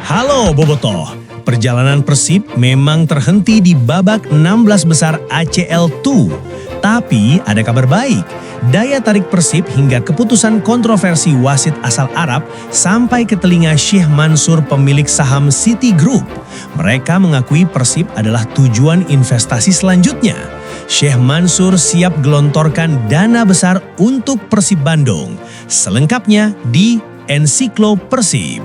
Halo Bobotoh, perjalanan Persib memang terhenti di babak 16 besar ACL 2. Tapi ada kabar baik, daya tarik Persib hingga keputusan kontroversi wasit asal Arab sampai ke telinga Syekh Mansur pemilik saham City Group. Mereka mengakui Persib adalah tujuan investasi selanjutnya. Syekh Mansur siap gelontorkan dana besar untuk Persib Bandung. Selengkapnya di Ensiklo Persib.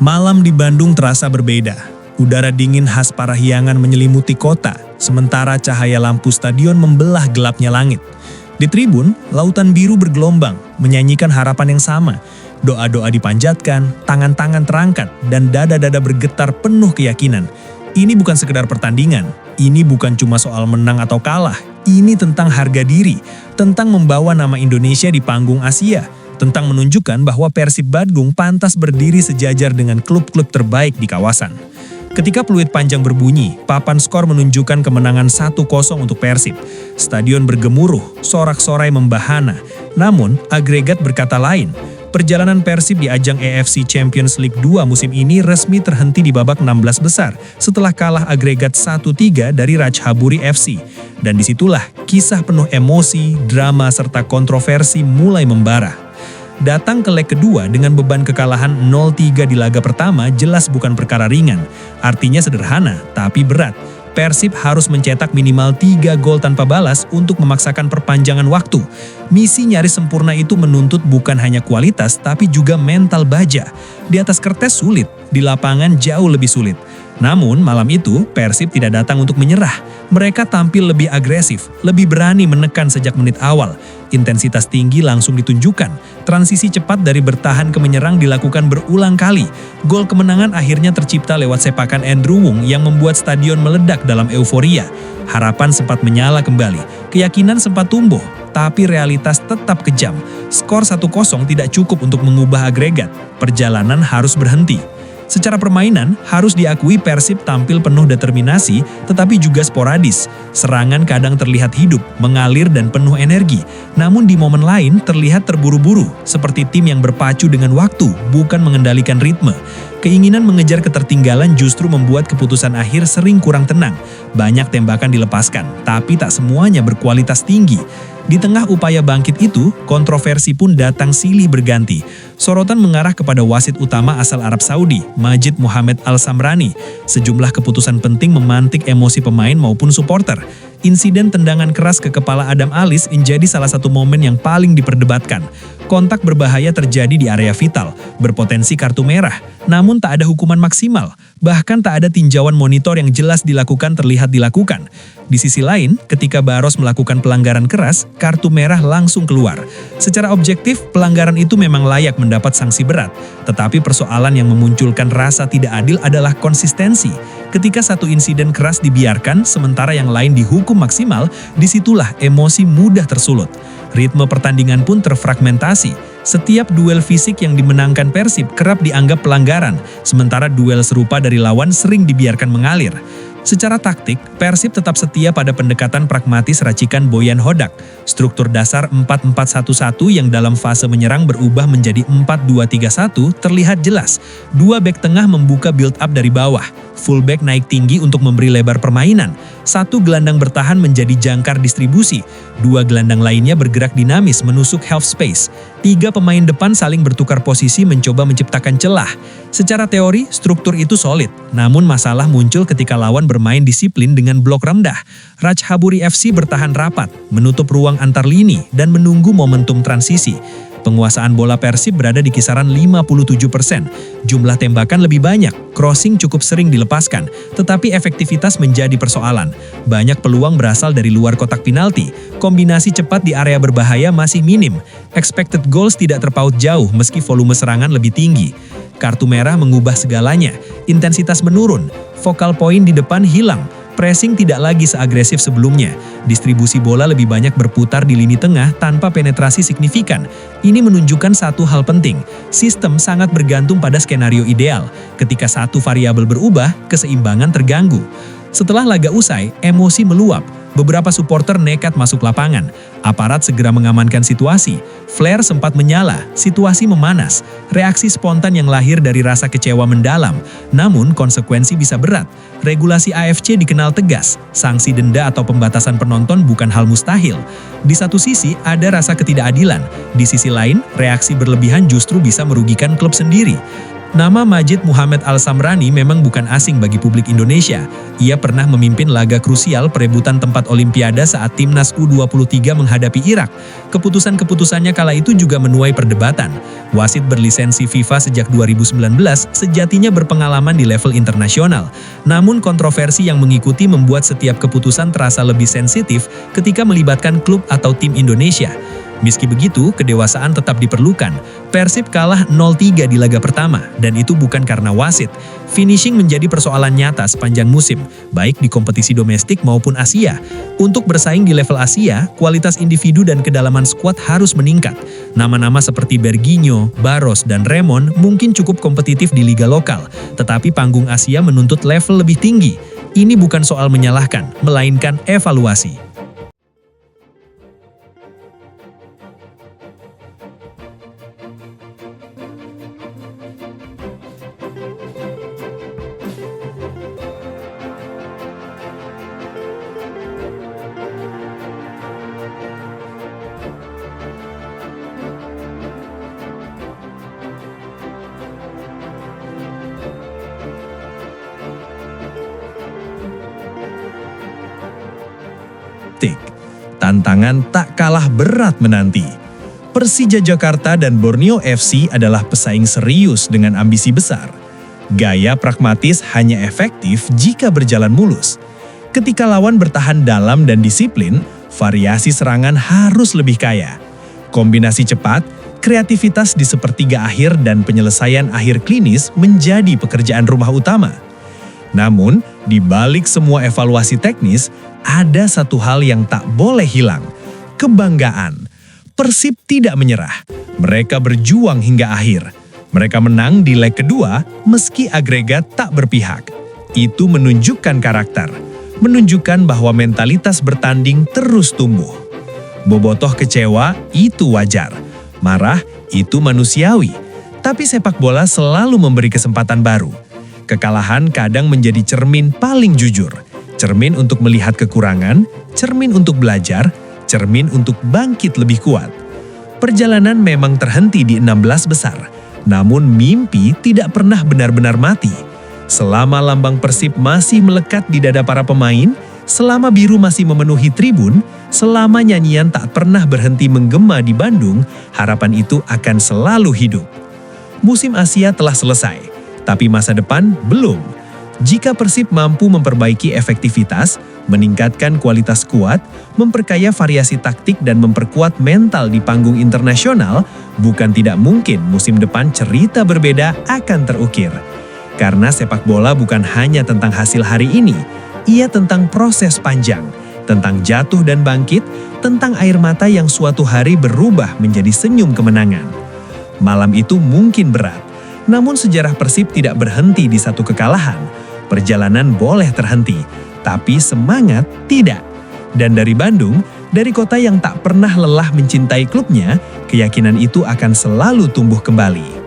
Malam di Bandung terasa berbeda. Udara dingin khas Parahyangan menyelimuti kota, sementara cahaya lampu stadion membelah gelapnya langit. Di tribun, lautan biru bergelombang, menyanyikan harapan yang sama. Doa-doa dipanjatkan, tangan-tangan terangkat, dan dada-dada bergetar penuh keyakinan. Ini bukan sekedar pertandingan, ini bukan cuma soal menang atau kalah. Ini tentang harga diri, tentang membawa nama Indonesia di panggung Asia, tentang menunjukkan bahwa Persib Bandung pantas berdiri sejajar dengan klub-klub terbaik di kawasan. Ketika peluit panjang berbunyi, papan skor menunjukkan kemenangan 1-0 untuk Persib. Stadion bergemuruh, sorak-sorai membahana. Namun, agregat berkata lain. Perjalanan Persib di ajang AFC Champions League 2 musim ini resmi terhenti di babak 16 besar setelah kalah agregat 1-3 dari Rajhaburi FC. Dan disitulah kisah penuh emosi, drama, serta kontroversi mulai membara. Datang ke leg kedua dengan beban kekalahan 0-3 di laga pertama jelas bukan perkara ringan. Artinya sederhana, tapi berat. Persib harus mencetak minimal 3 gol tanpa balas untuk memaksakan perpanjangan waktu. Misi nyaris sempurna itu menuntut bukan hanya kualitas, tapi juga mental baja. Di atas kertas sulit, di lapangan jauh lebih sulit. Namun malam itu Persib tidak datang untuk menyerah. Mereka tampil lebih agresif, lebih berani menekan sejak menit awal. Intensitas tinggi langsung ditunjukkan. Transisi cepat dari bertahan ke menyerang dilakukan berulang kali. Gol kemenangan akhirnya tercipta lewat sepakan Andrew Wong yang membuat stadion meledak dalam euforia. Harapan sempat menyala kembali, keyakinan sempat tumbuh, tapi realitas tetap kejam. Skor 1-0 tidak cukup untuk mengubah agregat. Perjalanan harus berhenti. Secara permainan, harus diakui Persib tampil penuh determinasi, tetapi juga sporadis. Serangan kadang terlihat hidup, mengalir dan penuh energi. Namun di momen lain terlihat terburu-buru, seperti tim yang berpacu dengan waktu, bukan mengendalikan ritme. Keinginan mengejar ketertinggalan justru membuat keputusan akhir sering kurang tenang. Banyak tembakan dilepaskan, tapi tak semuanya berkualitas tinggi. Di tengah upaya bangkit itu, kontroversi pun datang silih berganti. Sorotan mengarah kepada wasit utama asal Arab Saudi, Majid Mohamed Al-Samrani. Sejumlah keputusan penting memantik emosi pemain maupun supporter. Insiden tendangan keras ke kepala Adam Alis menjadi salah satu momen yang paling diperdebatkan. Kontak berbahaya terjadi di area vital, berpotensi kartu merah, namun tak ada hukuman maksimal. Bahkan tak ada tinjauan monitor yang jelas terlihat dilakukan. Di sisi lain, ketika Barros melakukan pelanggaran keras, kartu merah langsung keluar. Secara objektif, pelanggaran itu memang layak mendapat sanksi berat. Tetapi persoalan yang memunculkan rasa tidak adil adalah konsistensi. Ketika satu insiden keras dibiarkan, sementara yang lain dihukum maksimal, disitulah emosi mudah tersulut. Ritme pertandingan pun terfragmentasi. Setiap duel fisik yang dimenangkan Persib kerap dianggap pelanggaran, sementara duel serupa dari lawan sering dibiarkan mengalir. Secara taktik, Persib tetap setia pada pendekatan pragmatis racikan Boyan Hodak. Struktur dasar 4-4-1-1 yang dalam fase menyerang berubah menjadi 4-2-3-1 terlihat jelas. Dua bek tengah membuka build up dari bawah. Fullback naik tinggi untuk memberi lebar permainan. Satu gelandang bertahan menjadi jangkar distribusi. Dua gelandang lainnya bergerak dinamis menusuk half space. Tiga pemain depan saling bertukar posisi mencoba menciptakan celah. Secara teori, struktur itu solid. Namun masalah muncul ketika lawan bermain disiplin dengan blok rendah. Rajhaburi FC bertahan rapat, menutup ruang antar lini, dan menunggu momentum transisi. Penguasaan bola Persib berada di kisaran 57%. Jumlah tembakan lebih banyak, crossing cukup sering dilepaskan, tetapi efektivitas menjadi persoalan. Banyak peluang berasal dari luar kotak penalti, kombinasi cepat di area berbahaya masih minim, expected goals tidak terpaut jauh meski volume serangan lebih tinggi. Kartu merah mengubah segalanya, intensitas menurun, focal point di depan hilang, pressing tidak lagi seagresif sebelumnya. Distribusi bola lebih banyak berputar di lini tengah tanpa penetrasi signifikan. Ini menunjukkan satu hal penting, sistem sangat bergantung pada skenario ideal. Ketika satu variabel berubah, keseimbangan terganggu. Setelah laga usai, emosi meluap. Beberapa supporter nekat masuk lapangan. Aparat segera mengamankan situasi. Flare sempat menyala, situasi memanas. Reaksi spontan yang lahir dari rasa kecewa mendalam. Namun konsekuensi bisa berat. Regulasi AFC dikenal tegas. Sanksi denda atau pembatasan penonton bukan hal mustahil. Di satu sisi ada rasa ketidakadilan. Di sisi lain, reaksi berlebihan justru bisa merugikan klub sendiri. Nama Majid Muhammad Al-Samrani memang bukan asing bagi publik Indonesia. Ia pernah memimpin laga krusial perebutan tempat Olimpiade saat timnas U23 menghadapi Irak. Keputusan-keputusannya kala itu juga menuai perdebatan. Wasit berlisensi FIFA sejak 2019 sejatinya berpengalaman di level internasional. Namun kontroversi yang mengikuti membuat setiap keputusan terasa lebih sensitif ketika melibatkan klub atau tim Indonesia. Meski begitu, kedewasaan tetap diperlukan. Persib kalah 0-3 di laga pertama, dan itu bukan karena wasit. Finishing menjadi persoalan nyata sepanjang musim, baik di kompetisi domestik maupun Asia. Untuk bersaing di level Asia, kualitas individu dan kedalaman skuad harus meningkat. Nama-nama seperti Berginho, Barros, dan Remon mungkin cukup kompetitif di liga lokal, tetapi panggung Asia menuntut level lebih tinggi. Ini bukan soal menyalahkan, melainkan evaluasi. Tantangan tak kalah berat menanti. Persija Jakarta dan Borneo FC adalah pesaing serius dengan ambisi besar. Gaya pragmatis hanya efektif jika berjalan mulus. Ketika lawan bertahan dalam dan disiplin, variasi serangan harus lebih kaya. Kombinasi cepat, kreativitas di sepertiga akhir dan penyelesaian akhir klinis menjadi pekerjaan rumah utama. Namun, di balik semua evaluasi teknis, ada satu hal yang tak boleh hilang, kebanggaan. Persib tidak menyerah, mereka berjuang hingga akhir. Mereka menang di leg kedua meski agregat tak berpihak. Itu menunjukkan karakter, menunjukkan bahwa mentalitas bertanding terus tumbuh. Bobotoh kecewa, itu wajar. Marah, itu manusiawi. Tapi sepak bola selalu memberi kesempatan baru. Kekalahan kadang menjadi cermin paling jujur. Cermin untuk melihat kekurangan, cermin untuk belajar, cermin untuk bangkit lebih kuat. Perjalanan memang terhenti di 16 besar, namun mimpi tidak pernah benar-benar mati. Selama lambang Persib masih melekat di dada para pemain, selama biru masih memenuhi tribun, selama nyanyian tak pernah berhenti menggema di Bandung, harapan itu akan selalu hidup. Musim Asia telah selesai, tapi masa depan belum. Jika Persib mampu memperbaiki efektivitas, meningkatkan kualitas skuad, memperkaya variasi taktik dan memperkuat mental di panggung internasional, bukan tidak mungkin musim depan cerita berbeda akan terukir. Karena sepak bola bukan hanya tentang hasil hari ini, ia tentang proses panjang, tentang jatuh dan bangkit, tentang air mata yang suatu hari berubah menjadi senyum kemenangan. Malam itu mungkin berat, namun sejarah Persib tidak berhenti di satu kekalahan. Perjalanan boleh terhenti, tapi semangat tidak. Dan dari Bandung, dari kota yang tak pernah lelah mencintai klubnya, keyakinan itu akan selalu tumbuh kembali.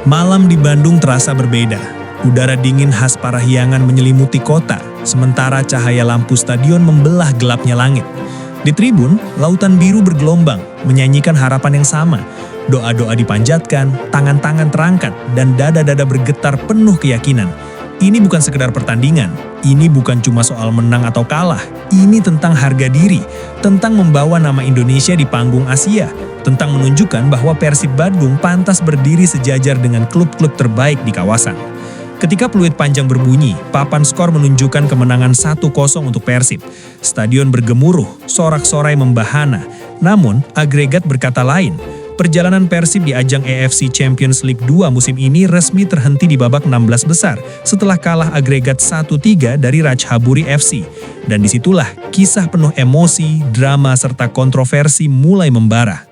Malam di Bandung terasa berbeda. Udara dingin khas Parahyangan menyelimuti kota, sementara cahaya lampu stadion membelah gelapnya langit. Di tribun, lautan biru bergelombang, menyanyikan harapan yang sama. Doa-doa dipanjatkan, tangan-tangan terangkat, dan dada-dada bergetar penuh keyakinan. Ini bukan sekedar pertandingan, ini bukan cuma soal menang atau kalah, ini tentang harga diri, tentang membawa nama Indonesia di panggung Asia, tentang menunjukkan bahwa Persib Bandung pantas berdiri sejajar dengan klub-klub terbaik di kawasan. Ketika peluit panjang berbunyi, papan skor menunjukkan kemenangan 1-0 untuk Persib. Stadion bergemuruh, sorak-sorai membahana. Namun, agregat berkata lain. Perjalanan Persib di ajang AFC Champions League 2 musim ini resmi terhenti di babak 16 besar setelah kalah agregat 1-3 dari Rajhaburi FC. Dan disitulah kisah penuh emosi, drama, serta kontroversi mulai membara.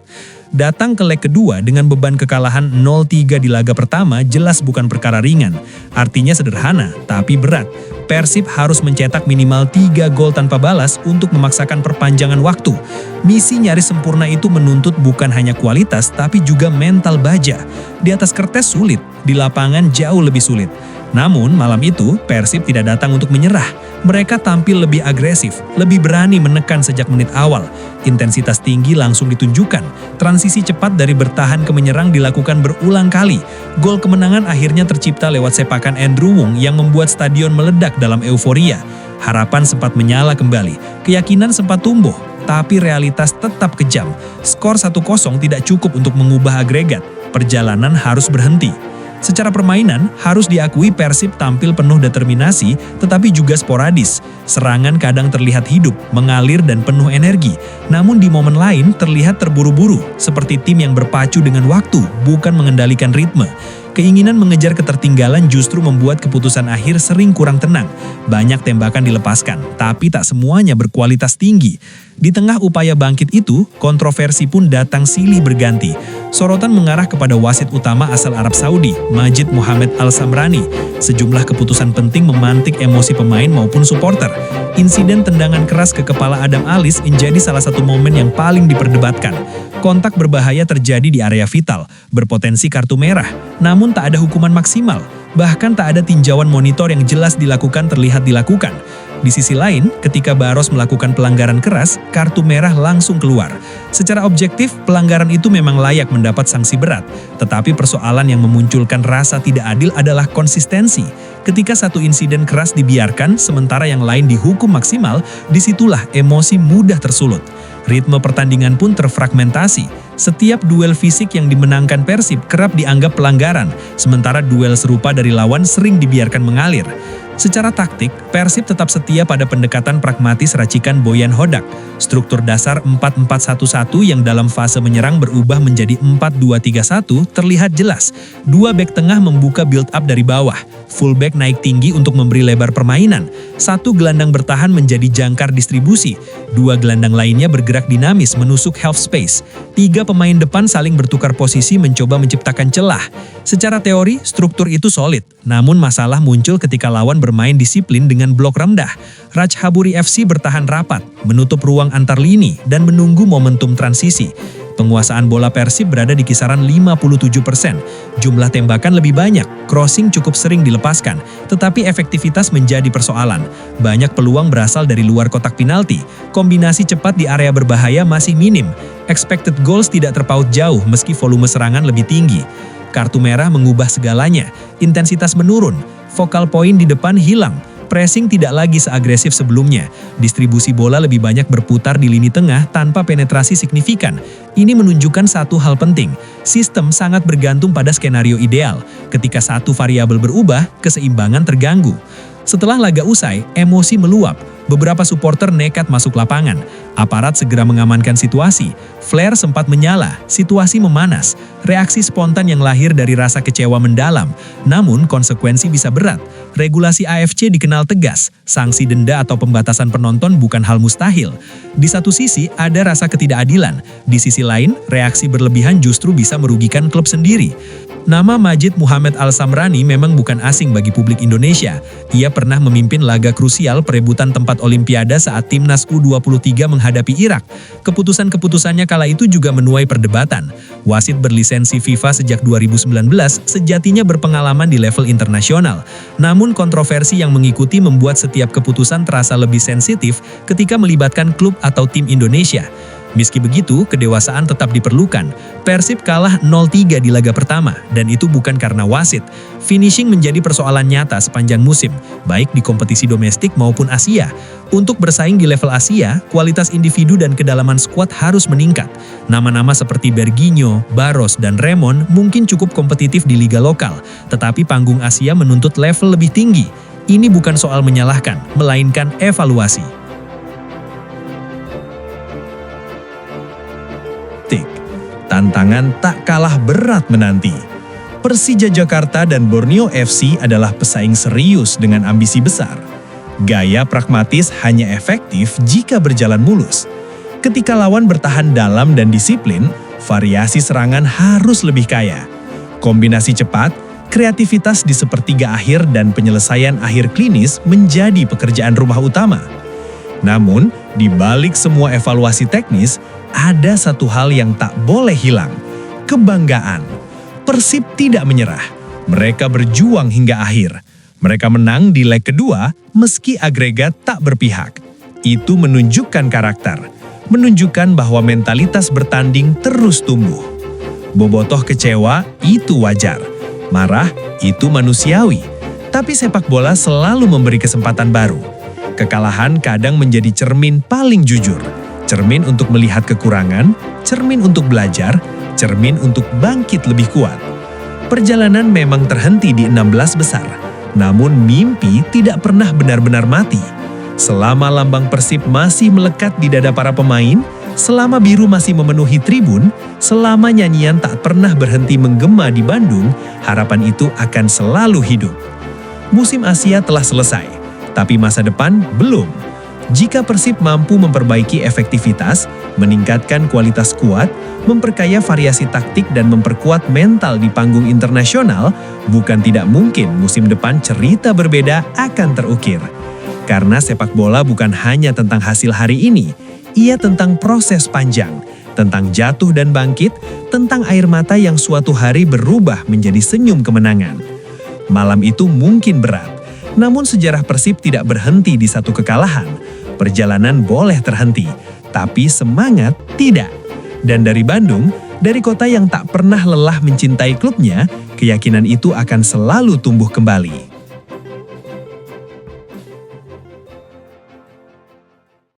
Datang ke leg kedua dengan beban kekalahan 0-3 di laga pertama jelas bukan perkara ringan. Artinya sederhana, tapi berat. Persib harus mencetak minimal 3 gol tanpa balas untuk memaksakan perpanjangan waktu. Misi nyaris sempurna itu menuntut bukan hanya kualitas, tapi juga mental baja. Di atas kertas sulit, di lapangan jauh lebih sulit. Namun malam itu Persib tidak datang untuk menyerah. Mereka tampil lebih agresif, lebih berani menekan sejak menit awal. Intensitas tinggi langsung ditunjukkan. Transisi cepat dari bertahan ke menyerang dilakukan berulang kali. Gol kemenangan akhirnya tercipta lewat sepakan Andrew Wong yang membuat stadion meledak dalam euforia. Harapan sempat menyala kembali, keyakinan sempat tumbuh, tapi realitas tetap kejam. Skor 1-0 tidak cukup untuk mengubah agregat. Perjalanan harus berhenti. Secara permainan, harus diakui Persib tampil penuh determinasi, tetapi juga sporadis. Serangan kadang terlihat hidup, mengalir dan penuh energi. Namun di momen lain terlihat terburu-buru, seperti tim yang berpacu dengan waktu, bukan mengendalikan ritme. Keinginan mengejar ketertinggalan justru membuat keputusan akhir sering kurang tenang. Banyak tembakan dilepaskan, tapi tak semuanya berkualitas tinggi. Di tengah upaya bangkit itu, kontroversi pun datang silih berganti. Sorotan mengarah kepada wasit utama asal Arab Saudi, Majid Mohamed Al-Samrani. Sejumlah keputusan penting memantik emosi pemain maupun supporter. Insiden tendangan keras ke kepala Adam Alis menjadi salah satu momen yang paling diperdebatkan. Kontak berbahaya terjadi di area vital, berpotensi kartu merah, namun tak ada hukuman maksimal. Bahkan tak ada tinjauan monitor yang jelas terlihat dilakukan. Di sisi lain, ketika Barros melakukan pelanggaran keras, kartu merah langsung keluar. Secara objektif, pelanggaran itu memang layak mendapat sanksi berat. Tetapi persoalan yang memunculkan rasa tidak adil adalah konsistensi. Ketika satu insiden keras dibiarkan, sementara yang lain dihukum maksimal, disitulah emosi mudah tersulut. Ritme pertandingan pun terfragmentasi. Setiap duel fisik yang dimenangkan Persib kerap dianggap pelanggaran, sementara duel serupa dari lawan sering dibiarkan mengalir. Secara taktik, Persib tetap setia pada pendekatan pragmatis racikan Boyan Hodak. Struktur dasar 4-4-1-1 yang dalam fase menyerang berubah menjadi 4-2-3-1 terlihat jelas. Dua bek tengah membuka build up dari bawah. Fullback naik tinggi untuk memberi lebar permainan. Satu gelandang bertahan menjadi jangkar distribusi. Dua gelandang lainnya bergerak dinamis menusuk half space. Tiga pemain depan saling bertukar posisi mencoba menciptakan celah. Secara teori, struktur itu solid. Namun masalah muncul ketika lawan bermain disiplin dengan blok rendah. Rajhaburi FC bertahan rapat, menutup ruang antar lini, dan menunggu momentum transisi. Penguasaan bola Persib berada di kisaran 57%. Jumlah tembakan lebih banyak, crossing cukup sering dilepaskan, tetapi efektivitas menjadi persoalan. Banyak peluang berasal dari luar kotak penalti. Kombinasi cepat di area berbahaya masih minim. Expected goals tidak terpaut jauh meski volume serangan lebih tinggi. Kartu merah mengubah segalanya, intensitas menurun, vokal poin di depan hilang, pressing tidak lagi seagresif sebelumnya, distribusi bola lebih banyak berputar di lini tengah tanpa penetrasi signifikan. Ini menunjukkan satu hal penting, sistem sangat bergantung pada skenario ideal. Ketika satu variabel berubah, keseimbangan terganggu. Setelah laga usai, emosi meluap. Beberapa supporter nekat masuk lapangan. Aparat segera mengamankan situasi. Flare sempat menyala, situasi memanas. Reaksi spontan yang lahir dari rasa kecewa mendalam. Namun konsekuensi bisa berat. Regulasi AFC dikenal tegas. Sanksi denda atau pembatasan penonton bukan hal mustahil. Di satu sisi ada rasa ketidakadilan. Di sisi lain, reaksi berlebihan justru bisa merugikan klub sendiri. Nama Majid Mohamed Al-Samrani memang bukan asing bagi publik Indonesia. Ia pernah memimpin laga krusial perebutan tempat Olimpiade saat timnas U23 menghadapi Irak. Keputusan-keputusannya kala itu juga menuai perdebatan. Wasit berlisensi FIFA sejak 2019 sejatinya berpengalaman di level internasional. Namun kontroversi yang mengikuti membuat setiap keputusan terasa lebih sensitif ketika melibatkan klub atau tim Indonesia. Meski begitu, kedewasaan tetap diperlukan. Persib kalah 0-3 di laga pertama, dan itu bukan karena wasit. Finishing menjadi persoalan nyata sepanjang musim, baik di kompetisi domestik maupun Asia. Untuk bersaing di level Asia, kualitas individu dan kedalaman skuad harus meningkat. Nama-nama seperti Berginho, Barros, dan Remon mungkin cukup kompetitif di liga lokal, tetapi panggung Asia menuntut level lebih tinggi. Ini bukan soal menyalahkan, melainkan evaluasi. Tantangan tak kalah berat menanti. Persija Jakarta dan Borneo FC adalah pesaing serius dengan ambisi besar. Gaya pragmatis hanya efektif jika berjalan mulus. Ketika lawan bertahan dalam dan disiplin, variasi serangan harus lebih kaya. Kombinasi cepat, kreativitas di sepertiga akhir dan penyelesaian akhir klinis menjadi pekerjaan rumah utama. Namun, di balik semua evaluasi teknis, ada satu hal yang tak boleh hilang, kebanggaan. Persib tidak menyerah, mereka berjuang hingga akhir. Mereka menang di leg kedua meski agregat tak berpihak. Itu menunjukkan karakter, menunjukkan bahwa mentalitas bertanding terus tumbuh. Bobotoh kecewa, itu wajar. Marah, itu manusiawi. Tapi sepak bola selalu memberi kesempatan baru. Kekalahan kadang menjadi cermin paling jujur. Cermin untuk melihat kekurangan, cermin untuk belajar, cermin untuk bangkit lebih kuat. Perjalanan memang terhenti di 16 besar, namun mimpi tidak pernah benar-benar mati. Selama lambang Persib masih melekat di dada para pemain, selama biru masih memenuhi tribun, selama nyanyian tak pernah berhenti menggema di Bandung, harapan itu akan selalu hidup. Musim Asia telah selesai, tapi masa depan belum. Jika Persib mampu memperbaiki efektivitas, meningkatkan kualitas skuad, memperkaya variasi taktik dan memperkuat mental di panggung internasional, bukan tidak mungkin musim depan cerita berbeda akan terukir. Karena sepak bola bukan hanya tentang hasil hari ini, ia tentang proses panjang, tentang jatuh dan bangkit, tentang air mata yang suatu hari berubah menjadi senyum kemenangan. Malam itu mungkin berat, namun sejarah Persib tidak berhenti di satu kekalahan. Perjalanan boleh terhenti, tapi semangat tidak. Dan dari Bandung, dari kota yang tak pernah lelah mencintai klubnya, keyakinan itu akan selalu tumbuh kembali.